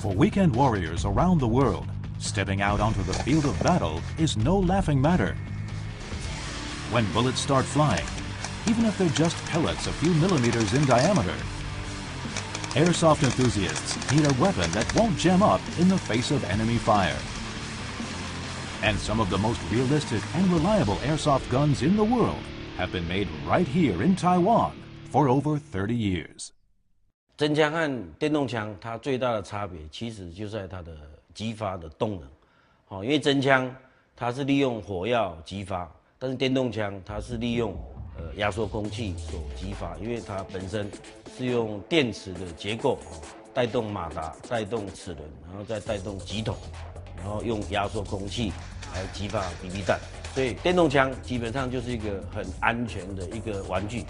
For weekend warriors around the world, stepping out onto the field of battle is no laughing matter. When bullets start flying, even if they're just pellets a few millimeters in diameter, airsoft enthusiasts need a weapon that won't jam up in the face of enemy fire. And some of the most realistic and reliable airsoft guns in the world have been made right here in Taiwan for over 30 years. 真枪和电动枪它最大的差别，其实就在它的击发的动能。因为真枪它是利用火药击发，但是电动枪它是利用压缩空气所击发，因为它本身是用电池的结构带动马达，带动齿轮，然后再带动击筒，然后用压缩空气来击发 BB 弹。所以电动枪基本上就是一个很安全的一个玩具。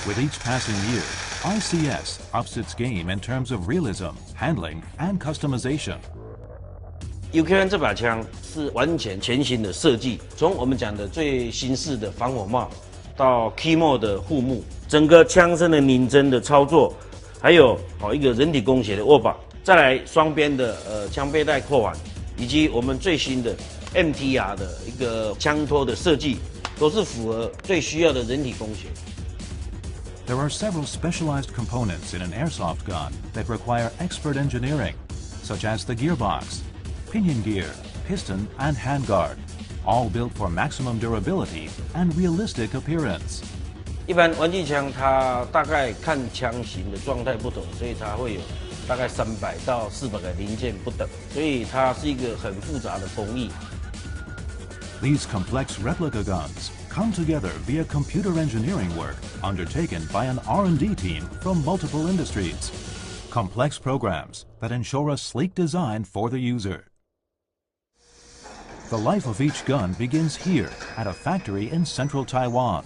With each passing year, ICS ups its game in terms of realism, handling, and customization. UK1 这把枪是完全全新的设计，从我们讲的最新式的防火帽，到 KEYMO 的护木，整个枪身的拧针的操作，还有一个人体工学的握把，再来双边的枪背带扣环，以及我们最新的 MTR 的一个枪托的设计，都是符合最需要的人体工学。There are several specialized components in an airsoft gun that require expert engineering, such as the gearbox, pinion gear, piston, and handguard, all built for maximum durability and realistic appearance. 一般玩具枪它大概看枪型的状态不同，所以它会有大概300到400个零件不等，所以它是一个很复杂的工艺。These complex replica guns come together via computer engineering work undertaken by an R&D team from multiple industries. Complex programs that ensure a sleek design for the user. The life of each gun begins here at a factory in central Taiwan.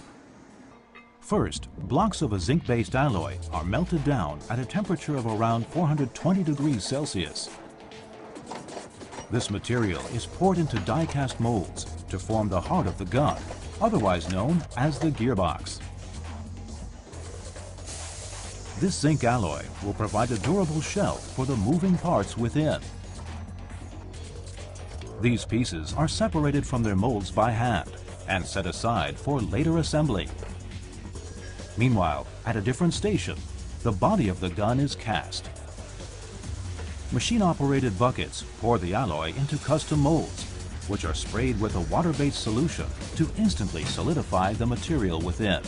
First, blocks of a zinc-based alloy are melted down at a temperature of around 420 degrees Celsius. This material is poured into die-cast molds to form the heart of the gun, otherwise known as the gearbox. This zinc alloy will provide a durable shell for the moving parts within. These pieces are separated from their molds by hand and set aside for later assembly. Meanwhile, at a different station, the body of the gun is cast. Machine-operated buckets pour the alloy into custom molds, which are sprayed with a water-based solution to instantly solidify the material within.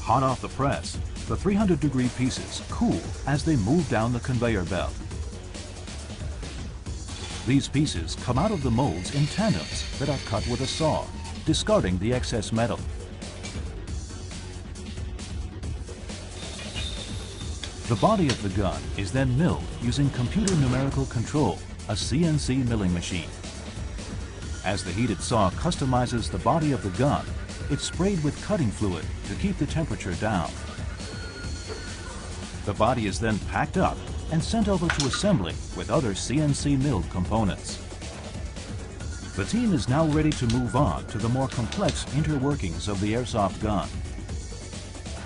Hot off the press, the 300-degree pieces cool as they move down the conveyor belt. These pieces come out of the molds in tandems that are cut with a saw, discarding the excess metal. The body of the gun is then milled using computer numerical control, a CNC milling machine. As the heated saw customizes the body of the gun, it's sprayed with cutting fluid to keep the temperature down. The body is then packed up and sent over to assembly with other CNC milled components. The team is now ready to move on to the more complex interworkings of the airsoft gun.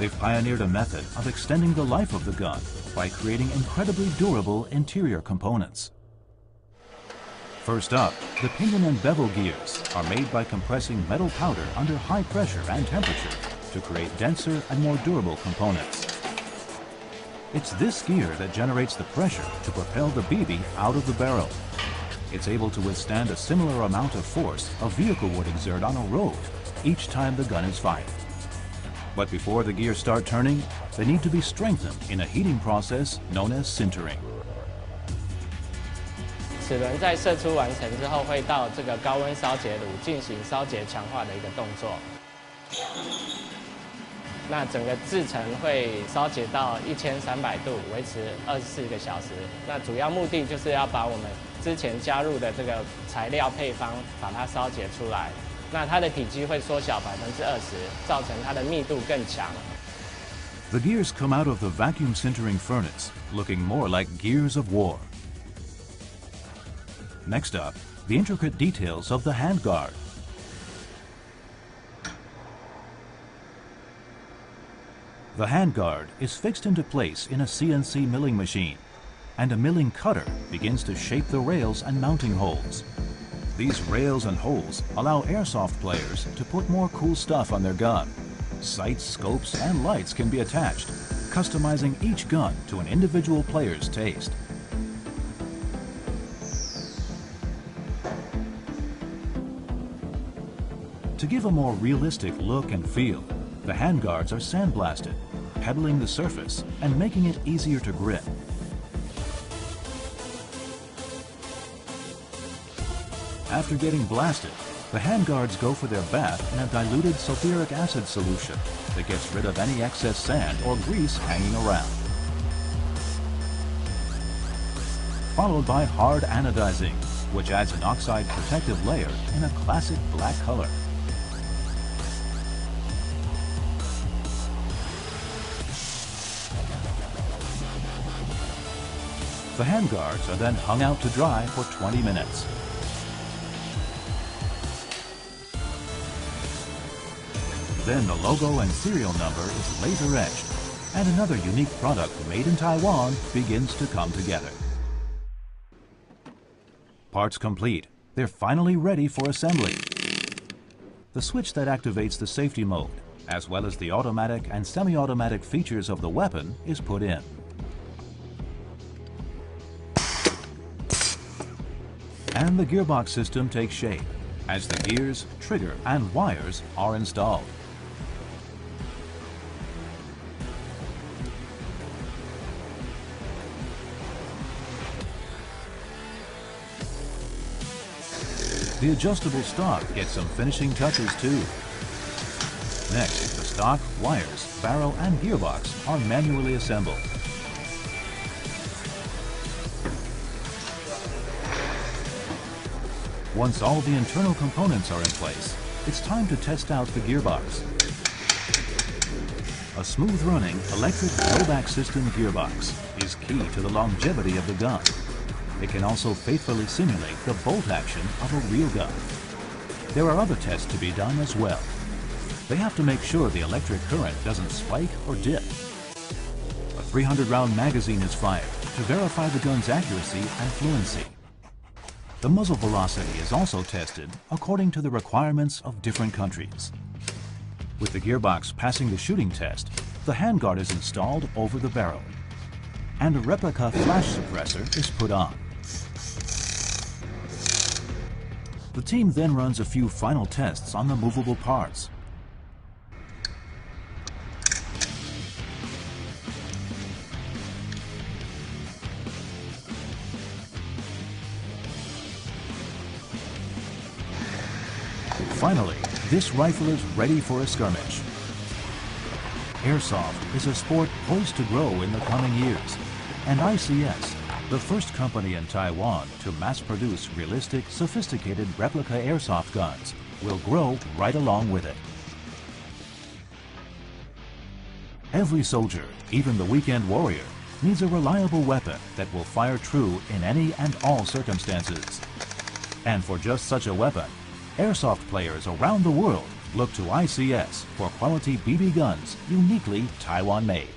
They've pioneered a method of extending the life of the gun by creating incredibly durable interior components. First up, the pinion and bevel gears are made by compressing metal powder under high pressure and temperature to create denser and more durable components. It's this gear that generates the pressure to propel the BB out of the barrel. It's able to withstand a similar amount of force a vehicle would exert on a road each time the gun is fired. But before the gears start turning, they need to be strengthened in a heating process known as sintering. 齿轮在射出完成之后，会到这个高温烧结炉进行烧结强化的一个动作。那整个制程会烧结到1300度，维持24个小时。那主要目的就是要把我们之前加入的这个材料配方，把它烧结出来。那它的体积会缩小20%，造成它的密度更强。The gears come out of the vacuum sintering furnace, looking more like gears of war. Next up, the intricate details of the handguard. The handguard is fixed into place in a CNC milling machine. and a milling cutter begins to shape the rails and mounting holes. These rails and holes allow airsoft players to put more cool stuff on their gun. Sights, scopes, and lights can be attached, customizing each gun to an individual player's taste. To give a more realistic look and feel, the handguards are sandblasted, pebbling the surface and making it easier to grip. After getting blasted, the handguards go for their bath in a diluted sulfuric acid solution that gets rid of any excess sand or grease hanging around. Followed by hard anodizing, which adds an oxide protective layer in a classic black color. The handguards are then hung out to dry for 20 minutes. Then the logo and serial number is laser etched, and another unique product made in Taiwan begins to come together. Parts complete, they're finally ready for assembly. The switch that activates the safety mode, as well as the automatic and semi-automatic features of the weapon, is put in. And the gearbox system takes shape, as the gears, trigger, and wires are installed. The adjustable stock gets some finishing touches too. Next, the stock, wires, barrel, and gearbox are manually assembled. Once all the internal components are in place, it's time to test out the gearbox. A smooth-running electric blowback system gearbox is key to the longevity of the gun. It can also faithfully simulate the bolt action of a real gun. There are other tests to be done as well. They have to make sure the electric current doesn't spike or dip. A 300-round magazine is fired to verify the gun's accuracy and fluency. The muzzle velocity is also tested according to the requirements of different countries. With the gearbox passing the shooting test, the handguard is installed over the barrel, and a replica flash suppressor is put on. The team then runs a few final tests on the movable parts. Finally, this rifle is ready for a skirmish. Airsoft is a sport poised to grow in the coming years, and ICS, the first company in Taiwan to mass-produce realistic, sophisticated replica airsoft guns, will grow right along with it. Every soldier, even the weekend warrior, needs a reliable weapon that will fire true in any and all circumstances. And for just such a weapon, airsoft players around the world look to ICS for quality BB guns uniquely Taiwan-made.